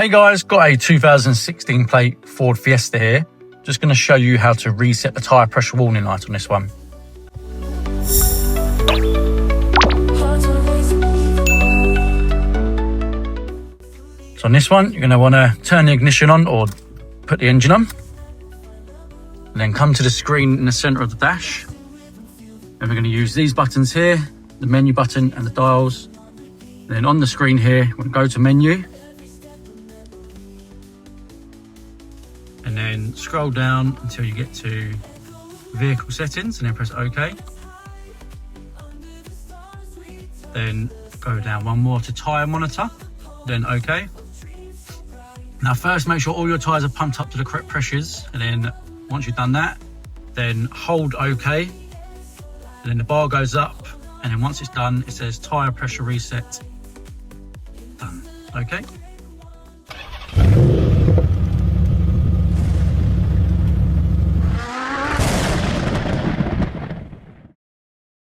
Hey guys, got a 2016 plate Ford Fiesta here. Just going to show you how to reset the tyre pressure warning light on this one. So on this one, you're going to want to turn the ignition on or put the engine on. And then come to the screen in the center of the dash. And we're going to use these buttons here, the menu button and the dials. And then on the screen here, we're going to go to menu. And then scroll down until you get to vehicle settings and then press OK. Then go down one more to tyre monitor, then OK. Now first make sure all your tyres are pumped up to the correct pressures, and then once you've done that, then hold OK. And then the bar goes up, and then once it's done, it says tyre pressure reset, done, OK.